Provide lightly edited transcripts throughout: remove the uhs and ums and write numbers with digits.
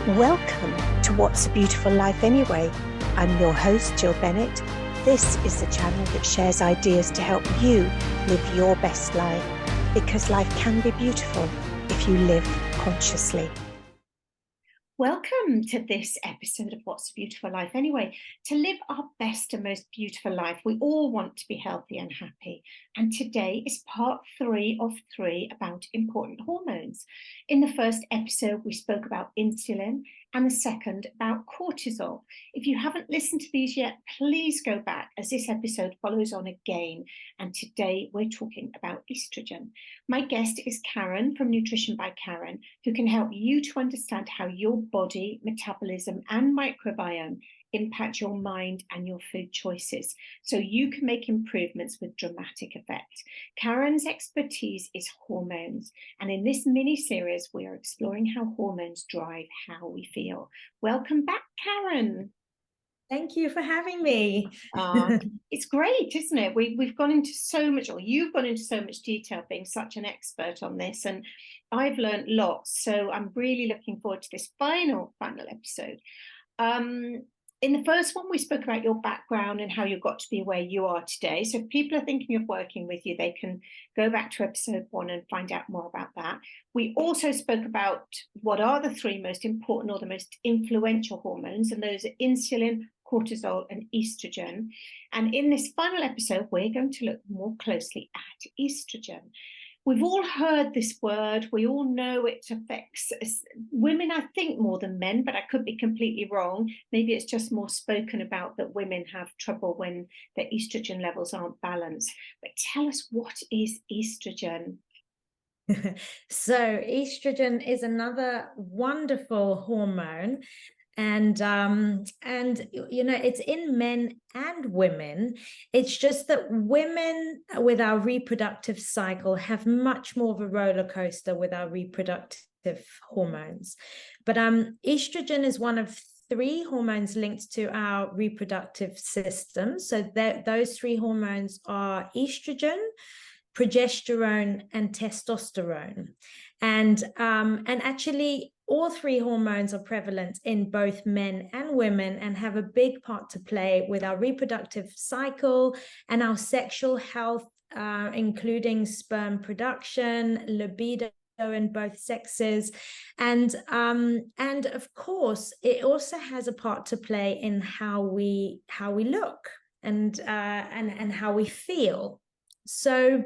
Welcome to What's a Beautiful Life Anyway? I'm your host, Jill Bennett. This is the channel that shares ideas to help you live your best life, because life can be beautiful if you live consciously. Welcome to this episode of What's a Beautiful Life Anyway. To live our best and most beautiful life, we all want to be healthy and happy. And today is part 3 of 3 about important hormones. In the first episode, we spoke about insulin, and the second about cortisol. If you haven't listened to these yet, please go back, as this episode follows on again. And today we're talking about estrogen. My guest is Karen from Nutrition by Karen, who can help you to understand how your body, metabolism, and microbiome impact your mind and your food choices, so you can make improvements with dramatic effect. Karen's expertise is hormones, and in this mini-series, we are exploring how hormones drive how we feel. Welcome back, Karen. Thank you for having me. It's great, isn't it? We've gone into so much, or you've gone into so much detail, being such an expert on this, and I've learned lots. So I'm really looking forward to this final episode. In the first one, we spoke about your background and how you got to be where you are today. So if people are thinking of working with you, they can go back to episode 1 and find out more about that. We also spoke about what are the 3 most important or the most influential hormones, and those are insulin, cortisol, and estrogen. And in this final episode, we're going to look more closely at estrogen. We've all heard this word. We all know it affects women, I think, more than men, but I could be completely wrong. Maybe it's just more spoken about that women have trouble when their estrogen levels aren't balanced. But tell us, what is estrogen? So estrogen is another wonderful hormone. And you know, it's in men and women. It's just that women with our reproductive cycle have much more of a roller coaster with our reproductive hormones. But estrogen is one of 3 hormones linked to our reproductive system. So those 3 hormones are estrogen, progesterone, and testosterone. And actually, all 3 hormones are prevalent in both men and women and have a big part to play with our reproductive cycle and our sexual health, including sperm production, libido in both sexes, and of course, it also has a part to play in how we look and how we feel. So,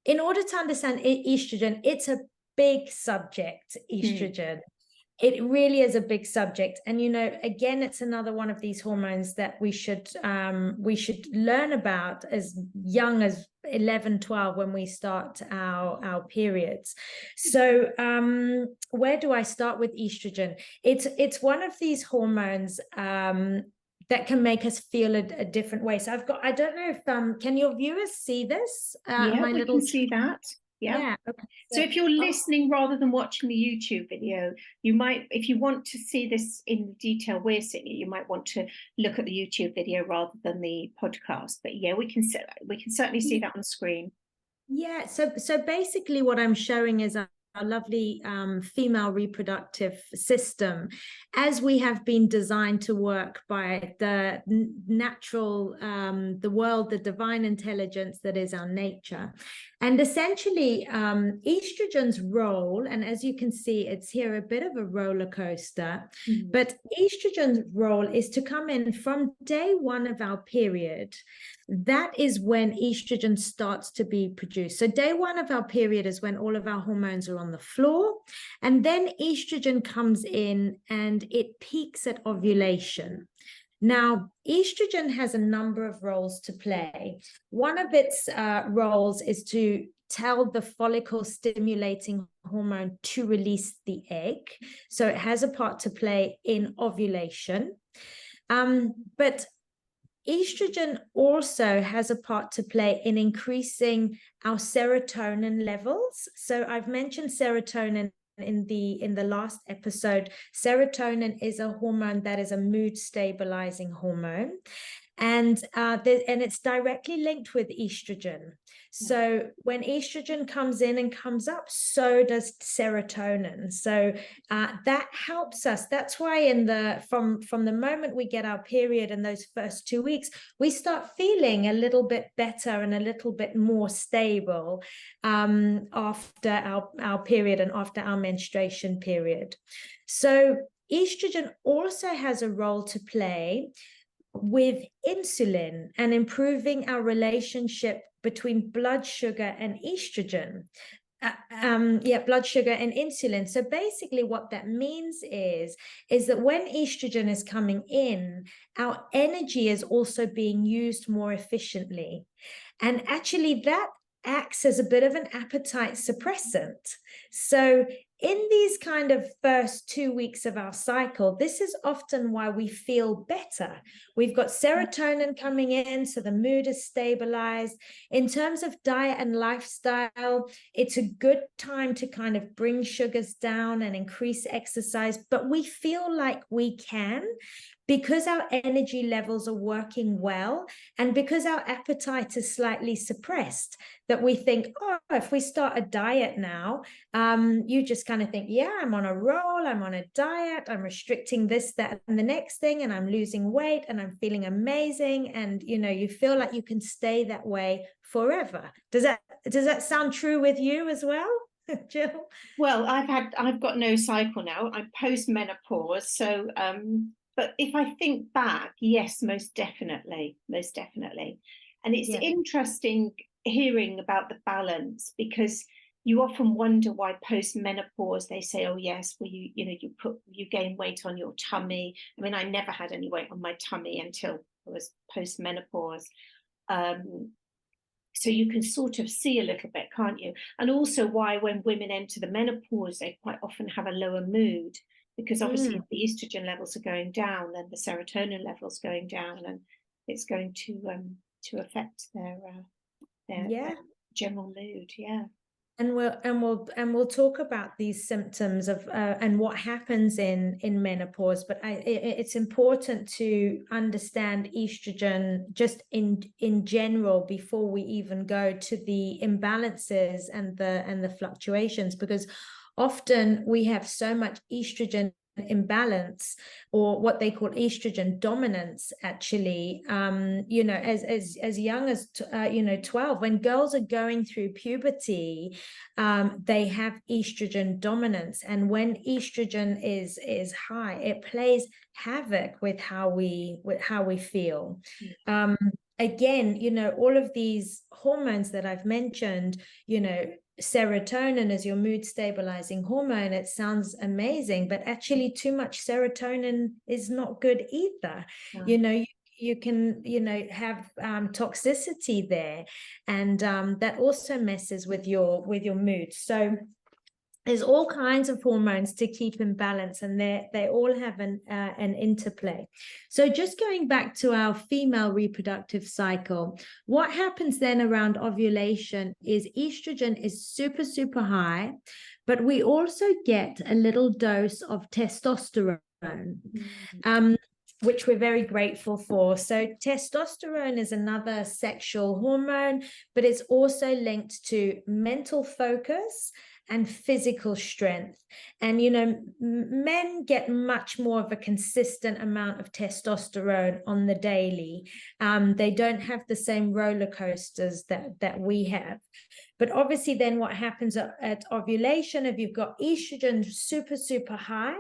in order to understand estrogen, it's a big subject, estrogen. It really is a big subject. And, you know, again, it's another one of these hormones that we should learn about as young as 11, 12 when we start our periods. So where do I start with estrogen? It's one of these hormones that can make us feel a different way. So I don't know if, can your viewers see this? Yeah, we can see that. Yeah. Okay. So if you're listening rather than watching the YouTube video, you might, if you want to see this in detail we're seeing it, you might want to look at the YouTube video rather than the podcast. But yeah, we can certainly see that on screen. Yeah. So basically, what I'm showing is a lovely female reproductive system, as we have been designed to work by the natural, the world, the divine intelligence that is our nature. And essentially, estrogen's role, and as you can see, it's here a bit of a roller coaster, but estrogen's role is to come in from day 1 of our period. That is when estrogen starts to be produced. So day 1 of our period is when all of our hormones are on the floor, and then estrogen comes in and it peaks at ovulation. Now, estrogen has a number of roles to play. One of its roles is to tell the follicle stimulating hormone to release the egg. So it has a part to play in ovulation. But estrogen also has a part to play in increasing our serotonin levels. So I've mentioned serotonin in the last episode. Serotonin is a hormone that is a mood stabilizing hormone. and it's directly linked with estrogen. So when estrogen comes in and comes up, so does serotonin. So that helps us. That's why from the moment we get our period in those first 2 weeks, we start feeling a little bit better and a little bit more stable after our period and after our menstruation period. So estrogen also has a role to play with insulin and improving our relationship between blood sugar and estrogen. Blood sugar and insulin. So basically what that means is that when estrogen is coming in, our energy is also being used more efficiently. And actually that acts as a bit of an appetite suppressant. So in these kind of first 2 weeks of our cycle, this is often why we feel better. We've got serotonin coming in, so the mood is stabilized. In terms of diet and lifestyle, it's a good time to kind of bring sugars down and increase exercise, but we feel like we can, because our energy levels are working well and because our appetite is slightly suppressed, that we think, oh, if we start a diet now, you just kind of think, yeah, I'm on a roll, I'm on a diet, I'm restricting this, that, and the next thing, and I'm losing weight and I'm feeling amazing. And, you feel like you can stay that way forever. Does that sound true with you as well, Jill? Well, I've got no cycle now. I'm post-menopause, so but if I think back, yes, most definitely. And it's interesting hearing about the balance, because you often wonder why post-menopause they say, oh yes, well you gain weight on your tummy. I mean, I never had any weight on my tummy until I was post-menopause. So you can sort of see a little bit, can't you? And also why when women enter the menopause, they quite often have a lower mood, because obviously if the estrogen levels are going down, then the serotonin levels going down, and it's going to affect their general mood. Yeah. And we'll talk about these symptoms of and what happens in menopause. But it's important to understand estrogen just in general before we even go to the imbalances and the fluctuations, because often we have so much estrogen imbalance, or what they call estrogen dominance, actually, as young as 12, when girls are going through puberty, they have estrogen dominance, and when estrogen is high, it plays havoc with how we feel. Again, all of these hormones that I've mentioned, serotonin is your mood stabilizing hormone. It sounds amazing, but actually too much serotonin is not good either. You can have toxicity there, and that also messes with your mood. So there's all kinds of hormones to keep in balance, and they all have an interplay. So just going back to our female reproductive cycle, what happens then around ovulation is estrogen is super, super high, but we also get a little dose of testosterone, which we're very grateful for. So testosterone is another sexual hormone, but it's also linked to mental focus and physical strength. And, men get much more of a consistent amount of testosterone on the daily. They don't have the same roller coasters that we have. But obviously then what happens at ovulation, if you've got estrogen super, super high,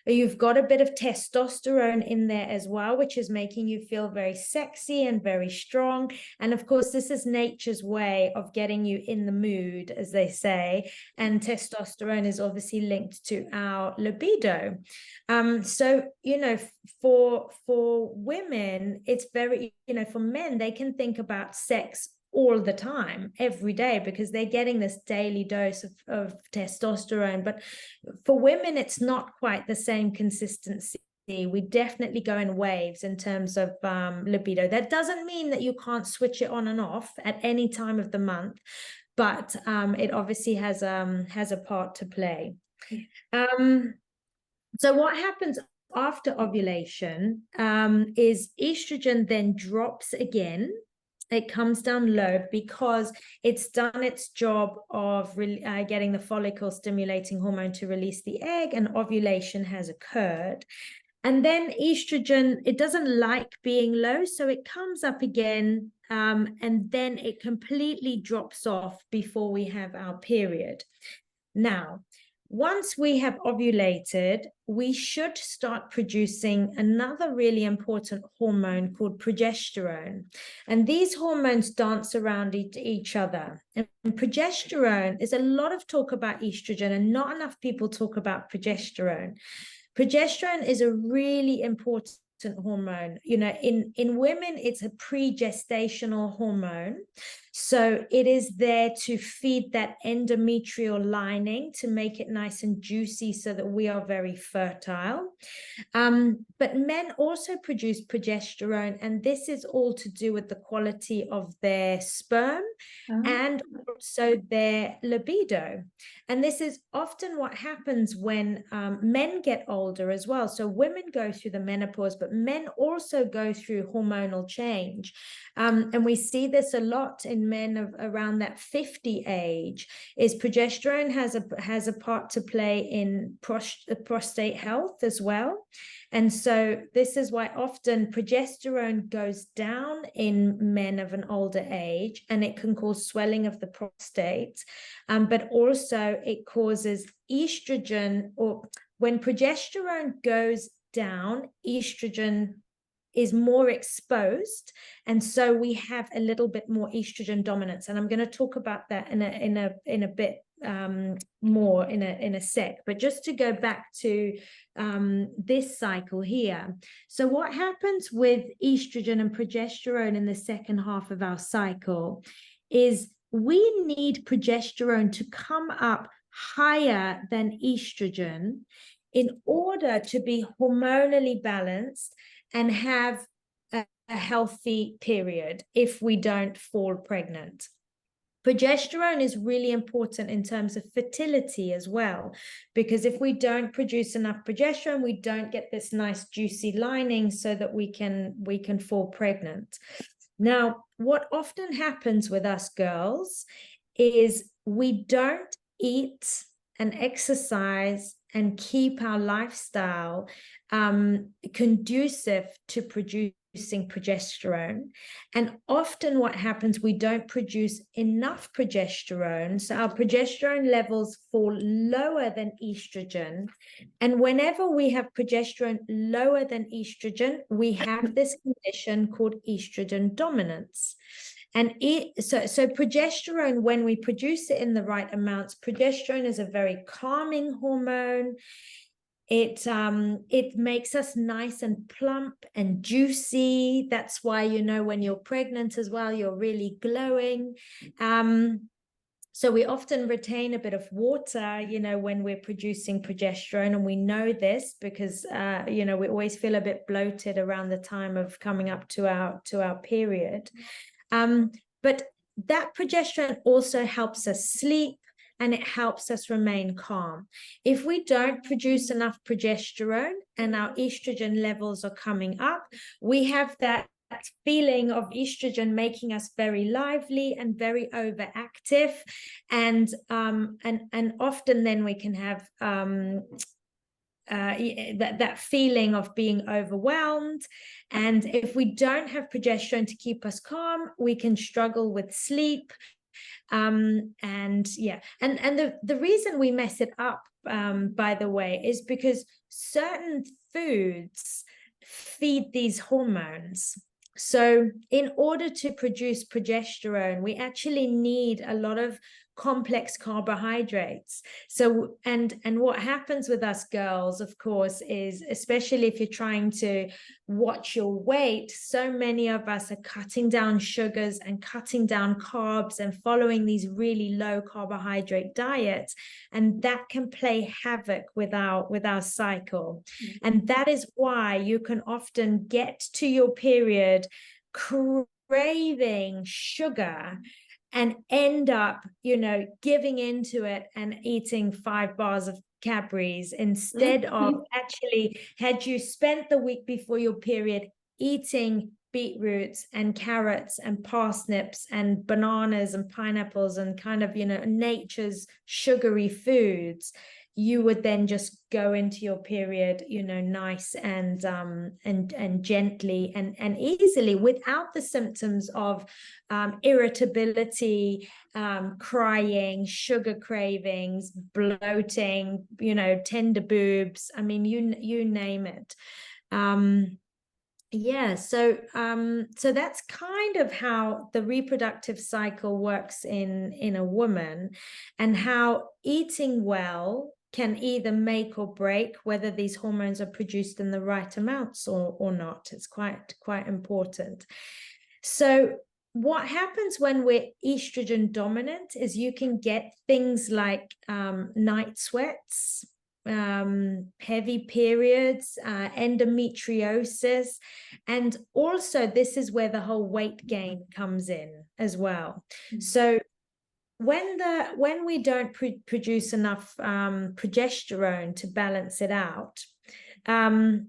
you've got a bit of testosterone in there as well, which is making you feel very sexy and very strong. And of course, this is nature's way of getting you in the mood, as they say. And testosterone is obviously linked to our libido. So, for women, it's very, for men, they can think about sex all the time, every day, because they're getting this daily dose of testosterone. But for women, it's not quite the same consistency. We definitely go in waves in terms of libido. That doesn't mean that you can't switch it on and off at any time of the month, but it obviously has a part to play. So what happens after ovulation is estrogen then drops again. It comes down low because it's done its job of getting the follicle stimulating hormone to release the egg, and ovulation has occurred. And then estrogen, it doesn't like being low, so it comes up again, and then it completely drops off before we have our period. Now, once we have ovulated, we should start producing another really important hormone called progesterone. And these hormones dance around each other. And progesterone is a lot of talk about estrogen, and not enough people talk about progesterone. Progesterone is a really important hormone. You know, in women, it's a pre-gestational hormone. So it is there to feed that endometrial lining to make it nice and juicy so that we are very fertile. But men also produce progesterone, and this is all to do with the quality of their sperm and also their libido. And this is often what happens when men get older as well. So women go through the menopause, but men also go through hormonal change. And we see this a lot in men of around that 50 age, is progesterone has a part to play in prostate health as well. And so this is why often progesterone goes down in men of an older age, and it can cause swelling of the prostate, but also it causes estrogen, or when progesterone goes down, estrogen is more exposed, and so we have a little bit more estrogen dominance. And I'm going to talk about that in a bit more in a sec. But just to go back to this cycle here, so what happens with estrogen and progesterone in the second half of our cycle is we need progesterone to come up higher than estrogen in order to be hormonally balanced and have a healthy period if we don't fall pregnant. Progesterone is really important in terms of fertility as well, because if we don't produce enough progesterone, we don't get this nice juicy lining so that we can fall pregnant. Now, what often happens with us girls is we don't eat and exercise and keep our lifestyle conducive to producing progesterone. And often what happens, we don't produce enough progesterone, so our progesterone levels fall lower than estrogen. And whenever we have progesterone lower than estrogen, we have this condition called estrogen dominance. And so progesterone, when we produce it in the right amounts, progesterone is a very calming hormone. It makes us nice and plump and juicy. That's why, you know, when you're pregnant as well, you're really glowing. So we often retain a bit of water, you know, when we're producing progesterone, and we know this because, you know, we always feel a bit bloated around the time of coming up to our period. But that progesterone also helps us sleep, and it helps us remain calm. If we don't produce enough progesterone and our estrogen levels are coming up, we have that feeling of estrogen making us very lively and very overactive, and often then we can have that feeling of being overwhelmed. And if we don't have progesterone to keep us calm, we can struggle with sleep. And yeah, and the reason we mess it up, by the way, is because certain foods feed these hormones. So in order to produce progesterone, we actually need a lot of complex carbohydrates. So and what happens with us girls, of course, is, especially if you're trying to watch your weight, so many of us are cutting down sugars and cutting down carbs and following these really low carbohydrate diets, and that can play havoc with our cycle. And that is why you can often get to your period craving sugar and end up, you know, giving into it and eating 5 bars of Cadbury's instead of actually, had you spent the week before your period eating beetroots and carrots and parsnips and bananas and pineapples and kind of, you know, nature's sugary foods, you would then just go into your period, you know, nice and gently and easily, without the symptoms of irritability, crying, sugar cravings, bloating, you know, tender boobs. I mean, you name it. Yeah, so that's kind of how the reproductive cycle works in a woman, and how eating well can either make or break whether these hormones are produced in the right amounts or not. It's quite important. So what happens when we're estrogen dominant is you can get things like night sweats, heavy periods, endometriosis, and also this is where the whole weight gain comes in as well. So when we don't produce enough progesterone to balance it out,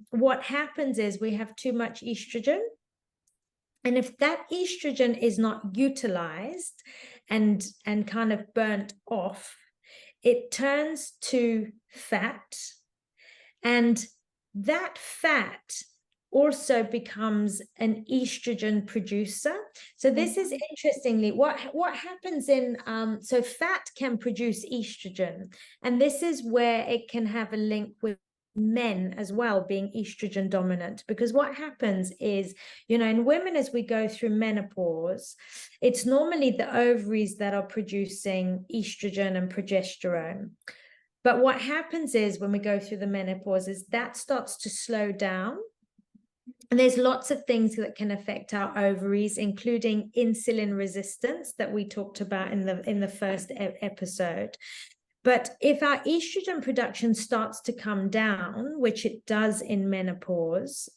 what happens is we have too much estrogen. And if that estrogen is not utilized and kind of burnt off, it turns to fat, and that fat also becomes an estrogen producer. So this is interestingly what happens in so fat can produce estrogen, and this is where it can have a link with men as well being estrogen dominant, because what happens is, you know, in women, as we go through menopause, it's normally the ovaries that are producing estrogen and progesterone. But what happens is when we go through the menopause is that starts to slow down. And there's lots of things that can affect our ovaries, including insulin resistance that we talked about in the first episode. But if our estrogen production starts to come down, which it does in menopause,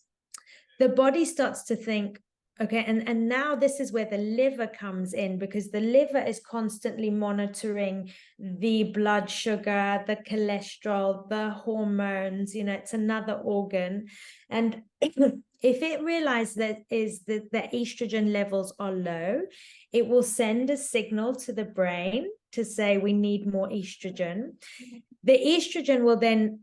the body starts to think, okay, and now this is where the liver comes in, because the liver is constantly monitoring the blood sugar, the cholesterol, the hormones, you know, it's another organ. And if it realizes that the estrogen levels are low, it will send a signal to the brain to say we need more estrogen. The estrogen will then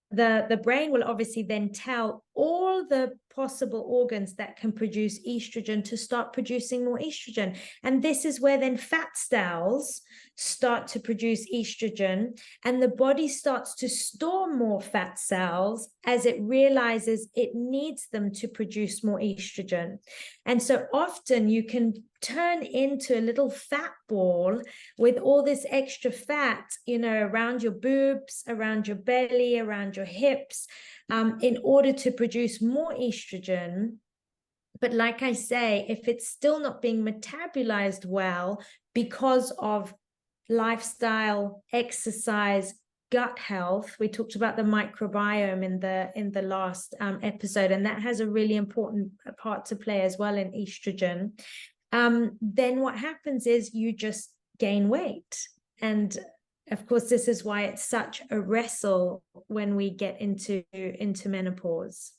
the brain will obviously then tell all the possible organs that can produce estrogen to start producing more estrogen. And this is where then fat cells start to produce estrogen, and the body starts to store more fat cells as it realizes it needs them to produce more estrogen. And so often you can turn into a little fat ball with all this extra fat, you know, around your boobs, around your belly, around your hips, in order to produce more estrogen. But like I say, if it's still not being metabolized well because of lifestyle, exercise, gut health, we talked about the microbiome in the last episode, and that has a really important part to play as well in estrogen. Then what happens is you just gain weight. And of course, this is why it's such a wrestle when we get into menopause.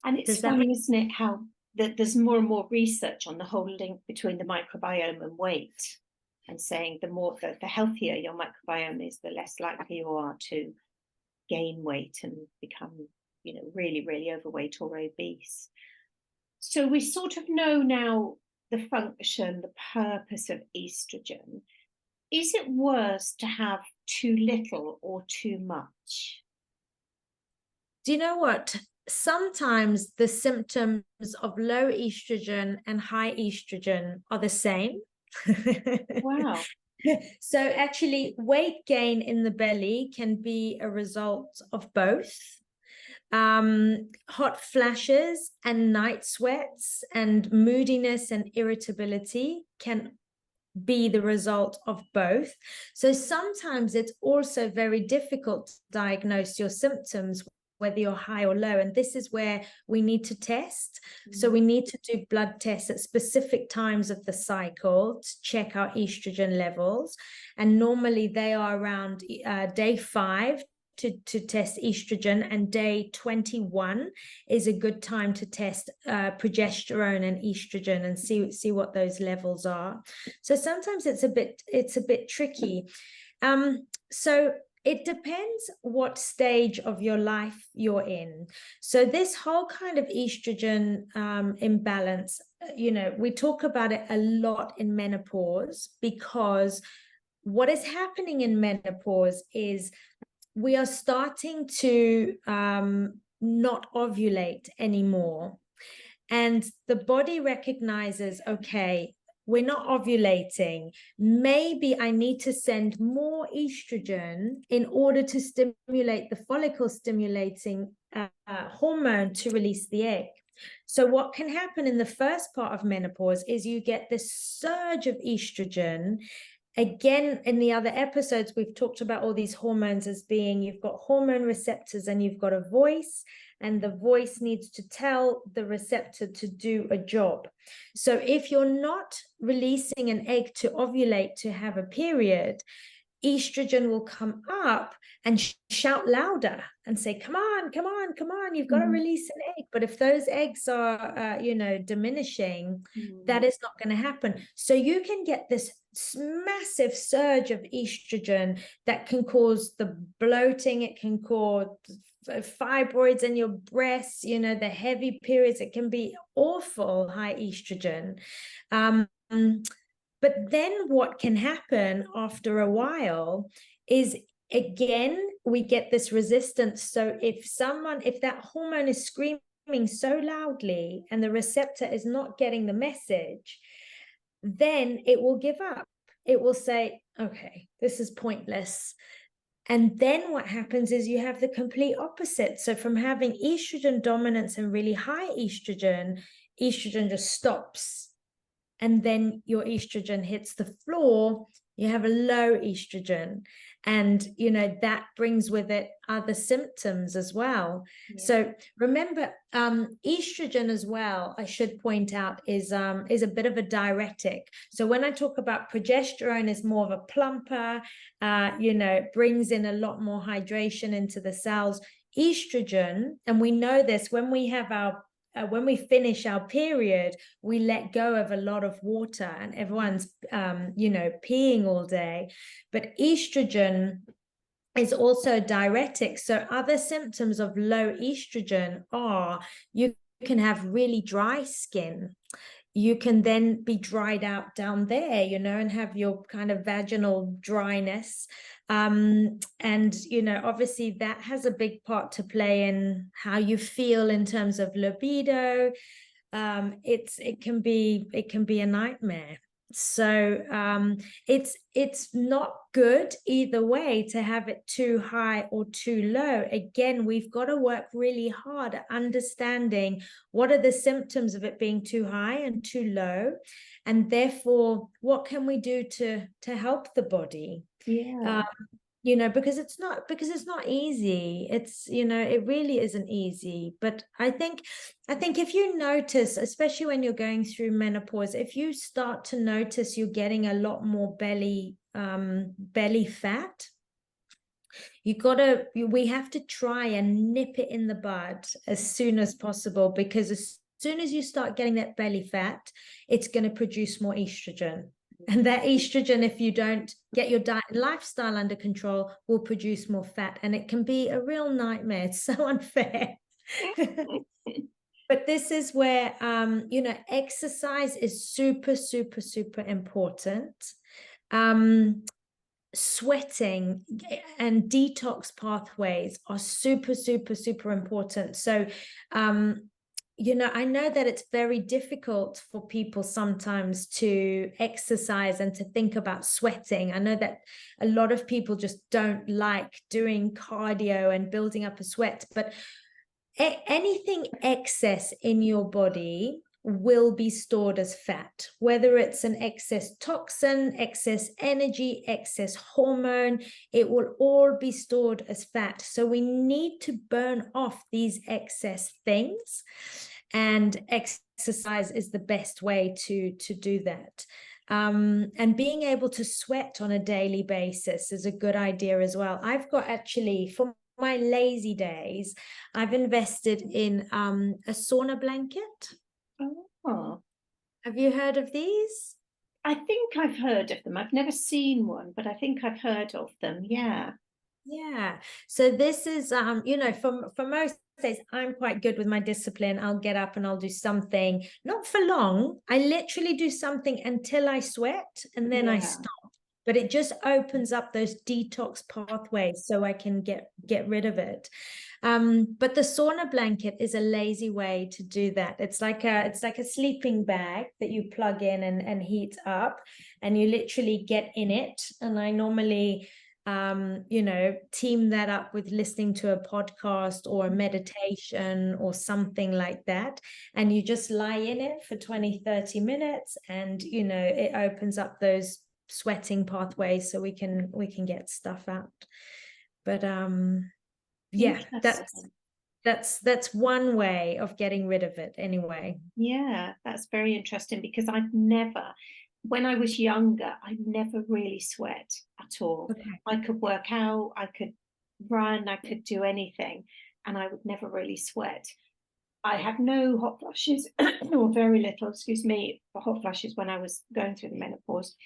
And it's funny, isn't it, how there's more and more research on the whole link between the microbiome and weight, and saying the healthier your microbiome is, the less likely you are to gain weight and become, you know, really, really overweight or obese. So we sort of know now the function, the purpose of estrogen. Is it worse to have too little or too much? Do you know what? Sometimes the symptoms of low estrogen and high estrogen are the same. Wow. So actually, weight gain in the belly can be a result of both. Hot flashes and night sweats and moodiness and irritability can be the result of both. So sometimes it's also very difficult to diagnose your symptoms whether you're high or low. And this is where we need to test. So we need to do blood tests at specific times of the cycle to check our estrogen levels. And normally they are around day 5 to test estrogen, and day 21 is a good time to test progesterone and estrogen and see what those levels are. So sometimes it's a bit tricky. So it depends what stage of your life you're in. So this whole kind of estrogen imbalance, we talk about it a lot in menopause, because what is happening in menopause is we are starting to not ovulate anymore. And the body recognizes, okay, we're not ovulating. Maybe I need to send more estrogen in order to stimulate the follicle stimulating hormone to release the egg. So what can happen in the first part of menopause is you get this surge of estrogen. Again, in the other episodes, we've talked about all these hormones as being, you've got hormone receptors and you've got a voice, and the voice needs to tell the receptor to do a job. So if you're not releasing an egg to ovulate, to have a period, estrogen will come up and shout louder and say, come on, come on, come on, you've got to release an egg. But if those eggs are, diminishing, that is not going to happen. So you can get this massive surge of estrogen that can cause the bloating. It can cause fibroids in your breasts, the heavy periods. It can be awful, high estrogen. But then what can happen after a while is, again, we get this resistance. So if that hormone is screaming so loudly and the receptor is not getting the message, then it will give up. It will say, okay, this is pointless. And then what happens is you have the complete opposite. So from having estrogen dominance and really high estrogen just stops. And then your estrogen hits the floor, you have a low estrogen. And, that brings with it other symptoms as well. Yeah. So remember, estrogen as well, I should point out, is a bit of a diuretic. So when I talk about progesterone is more of a plumper, it brings in a lot more hydration into the cells. Estrogen, and we know this, when we finish our period, we let go of a lot of water, and everyone's, peeing all day. But estrogen is also diuretic. So other symptoms of low estrogen are, you can have really dry skin. You can then be dried out down there, and have your kind of vaginal dryness. And, obviously that has a big part to play in how you feel in terms of libido. It can be a nightmare. So it's not good either way to have it too high or too low. Again, we've got to work really hard at understanding what are the symptoms of it being too high and too low, and therefore what can we do to help the body. Because it's not easy. It's, it really isn't easy. But I think if you notice, especially when you're going through menopause, if you start to notice you're getting a lot more belly fat, we have to try and nip it in the bud as soon as possible, because as soon as you start getting that belly fat, it's going to produce more estrogen. And that estrogen, if you don't get your diet and lifestyle under control, will produce more fat. And it can be a real nightmare. It's so unfair. But this is where, exercise is super, super, super important. Sweating and detox pathways are super, super, super important. So, I know that it's very difficult for people sometimes to exercise and to think about sweating. I know that a lot of people just don't like doing cardio and building up a sweat, but anything excess in your body will be stored as fat, whether it's an excess toxin, excess energy, excess hormone, it will all be stored as fat. So we need to burn off these excess things, and exercise is the best way to do that. And being able to sweat on a daily basis is a good idea as well. I've got, actually, for my lazy days, I've invested in a sauna blanket. Oh, Have you heard of these? I think I've heard of them. I've never seen one, but I think I've heard of them. Yeah. Yeah. So this is you know, for most days, I'm quite good with my discipline. I'll get up and I'll do something, not for long. I literally do something until I sweat, and then I Yeah. stop. But it just opens up those detox pathways so I can get rid of it. But the sauna blanket is a lazy way to do that. It's like a sleeping bag that you plug in and heat up, and you literally get in it. And I normally you know, team that up with listening to a podcast or a meditation or something like that. And you just lie in it for 20-30 minutes, and you know, it opens up those sweating pathways so we can get stuff out. But yeah, that's one way of getting rid of it anyway. Yeah, that's very interesting, because when I was younger, I never really sweat at all. Okay. I could work out, I could run, I could do anything, and I would never really sweat. I had no hot flushes, or very little, excuse me, hot flushes when I was going through the menopause.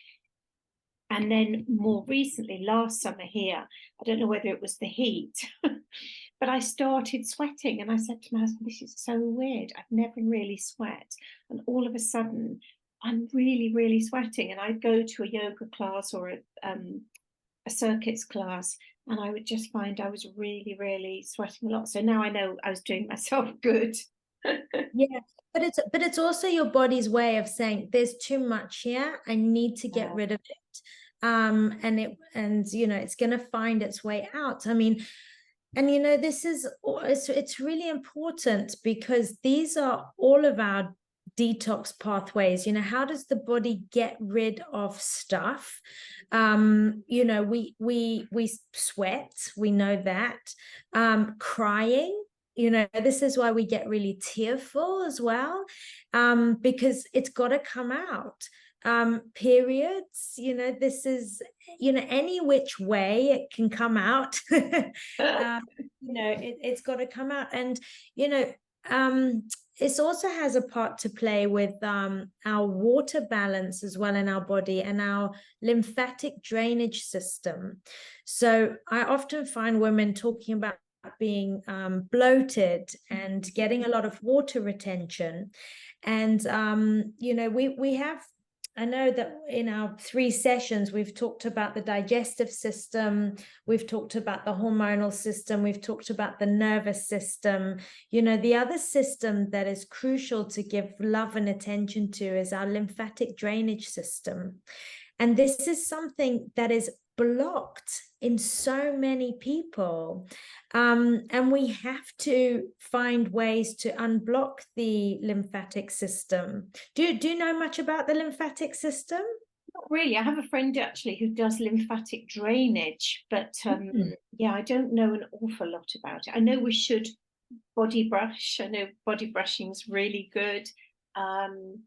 And then more recently, last summer here, I don't know whether it was the heat, but I started sweating, and I said to my husband, this is so weird. I've never really sweat. And all of a sudden, I'm really, really sweating. And I'd go to a yoga class or a circuits class, and I would just find I was really, really sweating a lot. So now I know I was doing myself good. Yeah, but it's also your body's way of saying there's too much here. I need to get rid of it. And you know, it's going to find its way out. I mean, and you know, this is it's really important, because these are all of our detox pathways. You know, how does the body get rid of stuff? You know, we sweat, we know that. Crying, you know, this is why we get really tearful as well, because it's got to come out. Periods, you know, this is, you know, any which way it can come out. You know, it's got to come out. And you know, this also has a part to play with our water balance as well in our body, and our lymphatic drainage system. So I often find women talking about being bloated and getting a lot of water retention. And you know, we have, I know that in our 3 sessions, we've talked about the digestive system, we've talked about the hormonal system, we've talked about the nervous system. You know, the other system that is crucial to give love and attention to is our lymphatic drainage system. And this is something that is blocked in so many people. And we have to find ways to unblock the lymphatic system. Do you know much about the lymphatic system? Not really. I have a friend actually who does lymphatic drainage, but yeah, I don't know an awful lot about it. I know we should body brush. I know body brushing is really good. And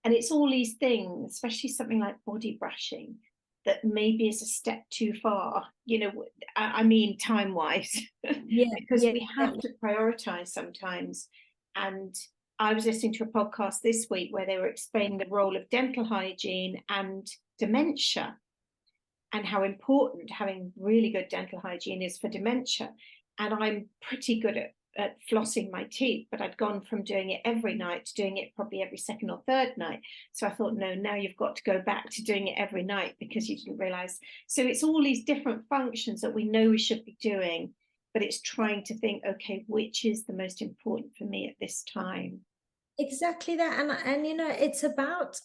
it's all these things, especially something like body brushing, that maybe is a step too far, you know, I mean, time-wise, Yeah, because yeah, we have to prioritize sometimes. And I was listening to a podcast this week where they were explaining the role of dental hygiene and dementia, and how important having really good dental hygiene is for dementia. And I'm pretty good at flossing my teeth, but I'd gone from doing it every night to doing it probably every second or third night. So I thought, no, now you've got to go back to doing it every night, because you didn't realize. So it's all these different functions that we know we should be doing, but it's trying to think, okay, which is the most important for me at this time? exactly that. And you know, it's about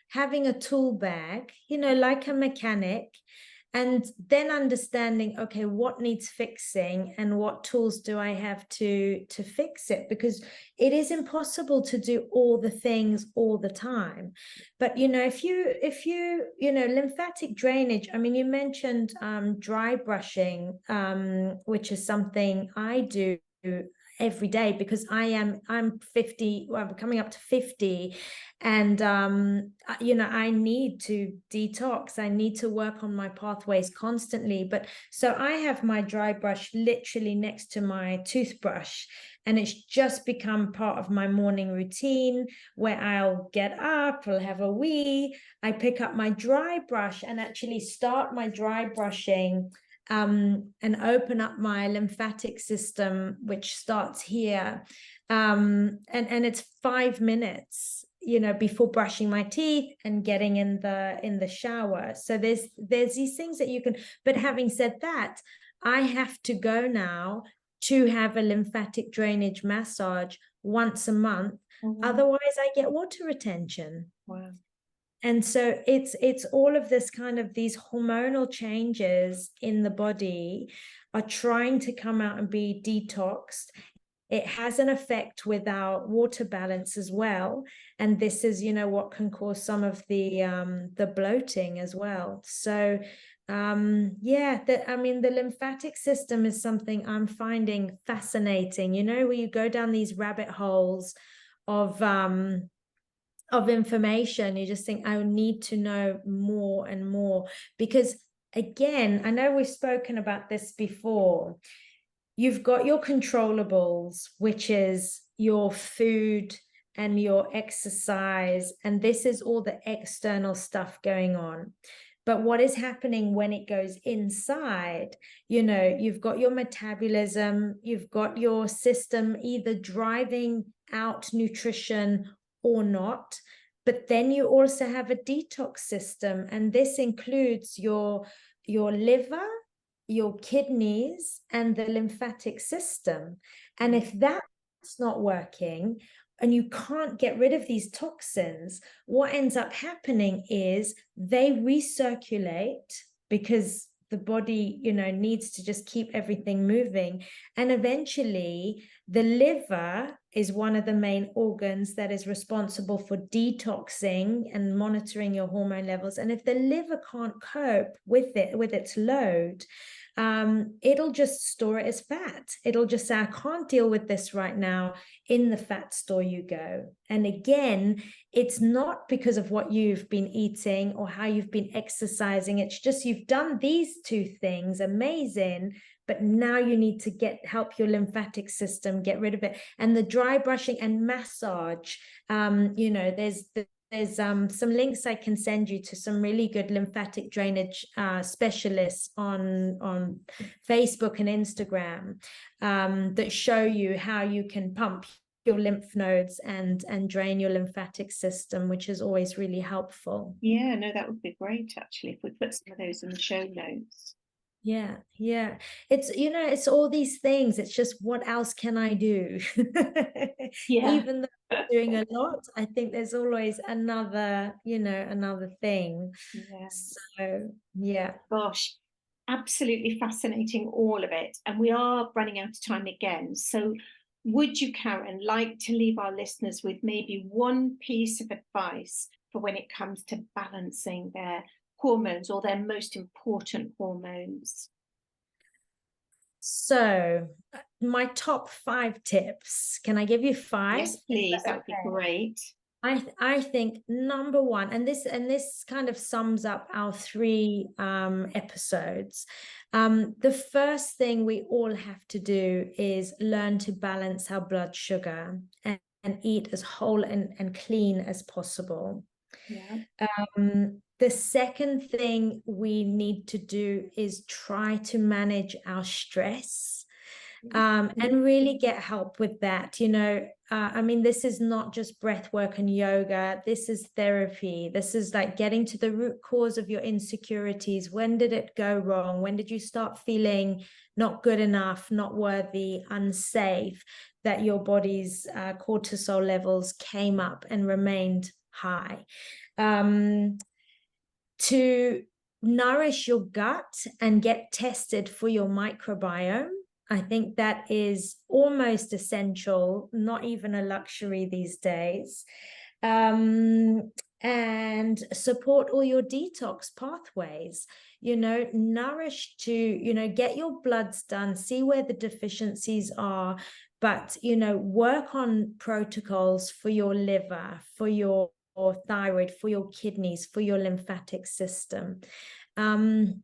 having a tool bag, you know, like a mechanic. and then understanding, okay, what needs fixing and what tools do I have to fix it, because it is impossible to do all the things all the time. But if you lymphatic drainage, I mean, you mentioned dry brushing, which is something I do every day, because I'm 50, well, I'm coming up to 50, and I need to detox. I need to work on my pathways constantly. But so I have my dry brush literally next to my toothbrush, and it's just become part of my morning routine, where I'll get up, I'll have a wee, I pick up my dry brush and actually start my dry brushing, and open up my lymphatic system, which starts here, and it's 5 minutes, before brushing my teeth and getting in the shower. So there's these things that you can. But having said that, I have to go now to have a lymphatic drainage massage once a month. Otherwise I get water retention. Wow. And so it's all of this kind of, these hormonal changes in the body are trying to come out and be detoxed. It has an effect with our water balance as well. And this is, what can cause some of the bloating as well. So the lymphatic system is something I'm finding fascinating, where you go down these rabbit holes of information. You just think, I need to know more and more, because again, I know we've spoken about this before. You've got your controllables, which is your food and your exercise, and this is all the external stuff going on. But what is happening when it goes inside? You've got your metabolism, you've got your system either driving out nutrition or not. But then you also have a detox system, and this includes your liver, your kidneys, and the lymphatic system. And if that's not working and you can't get rid of these toxins, what ends up happening is they recirculate, because the body, needs to just keep everything moving. And eventually the liver is one of the main organs that is responsible for detoxing and monitoring your hormone levels. And if the liver can't cope with its load, it'll just store it as fat. It'll just say, I can't deal with this right now. In the fat store you go. And again, it's not because of what you've been eating or how you've been exercising. It's just, you've done these two things, amazing, but now you need to help your lymphatic system get rid of it. And the dry brushing and massage, there's some links I can send you to some really good lymphatic drainage specialists on Facebook and Instagram, that show you how you can pump your lymph nodes and drain your lymphatic system, which is always really helpful. Yeah, no, that would be great actually, if we put some of those in the show notes. Yeah. It's all these things. It's just, what else can I do? Yeah. Even though I'm doing a lot, I think there's always another thing. Yeah. So yeah. Gosh, absolutely fascinating, all of it. And we are running out of time again. So would you, Karen, like to leave our listeners with maybe one piece of advice for when it comes to balancing their hormones, or their most important hormones? So my top 5 tips. Can I give you 5? Yes, please. That would be great. I think number 1, and this kind of sums up our 3 episodes. The first thing we all have to do is learn to balance our blood sugar and eat as whole and clean as possible. Yeah. The second thing we need to do is try to manage our stress, and really get help with that. I mean, this is not just breath work and yoga. This is therapy. This is like getting to the root cause of your insecurities. When did it go wrong? When did you start feeling not good enough, not worthy, unsafe, that your body's cortisol levels came up and remained high? To nourish your gut and get tested for your microbiome. I think that is almost essential, not even a luxury these days. And support all your detox pathways, nourish to, get your bloods done, see where the deficiencies are, but, work on protocols for your liver, for your thyroid, for your kidneys, for your lymphatic system. And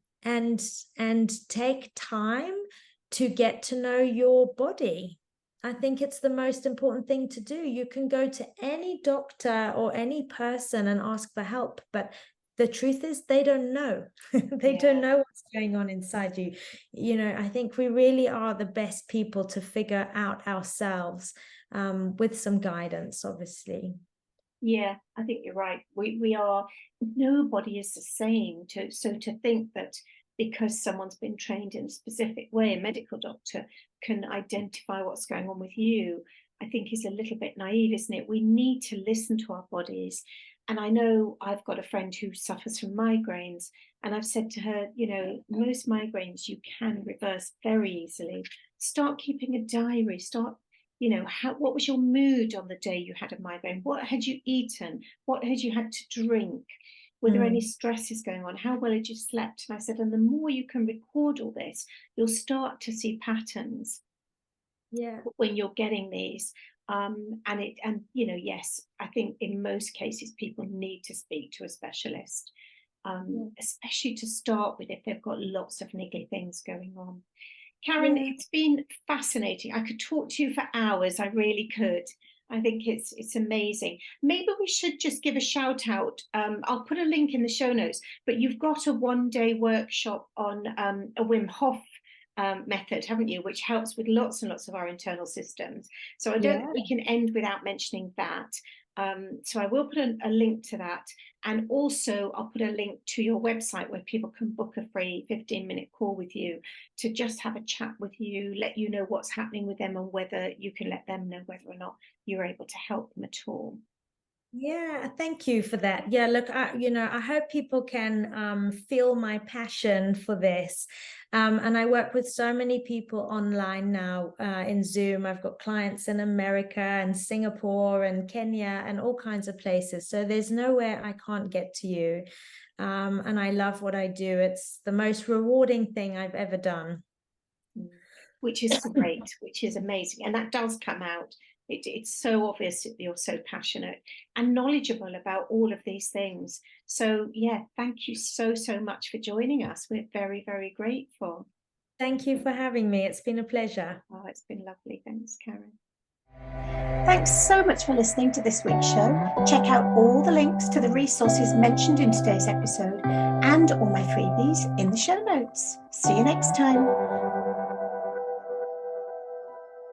take time to get to know your body. I think it's the most important thing to do. You can go to any doctor or any person and ask for help, but the truth is they don't know. They don't know what's going on inside you. I think we really are the best people to figure out ourselves, with some guidance, obviously. Yeah, I think you're right. We are, nobody is the same. So to think that because someone's been trained in a specific way, a medical doctor can identify what's going on with you, I think is a little bit naive, isn't it? We need to listen to our bodies. And I know I've got a friend who suffers from migraines, and I've said to her, most migraines you can reverse very easily. Start keeping a diary, what was your mood on the day you had a migraine? What had you eaten? What had you had to drink? Were there any stresses going on? How well had you slept? And I said, and the more you can record all this, you'll start to see patterns. Yeah. When you're getting these. Yes, I think in most cases people need to speak to a specialist, especially to start with if they've got lots of niggly things going on. Karen, it's been fascinating. I could talk to you for hours. I really could. I think it's amazing. Maybe we should just give a shout out. I'll put a link in the show notes, but you've got a 1-day workshop on a Wim Hof method, haven't you, which helps with lots and lots of our internal systems. So I don't think we can end without mentioning that. So I will put a link to that, and also I'll put a link to your website where people can book a free 15-minute call with you to just have a chat with you, let you know what's happening with them, and whether you can let them know whether or not you're able to help them at all. Yeah, thank you for that. Yeah, look, I hope people can feel my passion for this. And I work with so many people online now, in Zoom. I've got clients in America and Singapore and Kenya and all kinds of places. So there's nowhere I can't get to you. And I love what I do. It's the most rewarding thing I've ever done. Which is great, which is amazing. And that does come out. It's so obvious that you're so passionate and knowledgeable about all of these things. So yeah, thank you so much for joining us. We're very, very grateful. Thank you for having me. It's been a pleasure. Oh, it's been lovely. Thanks, Karen. Thanks so much for listening to this week's show. Check out all the links to the resources mentioned in today's episode and all my freebies in the show notes. See you next time.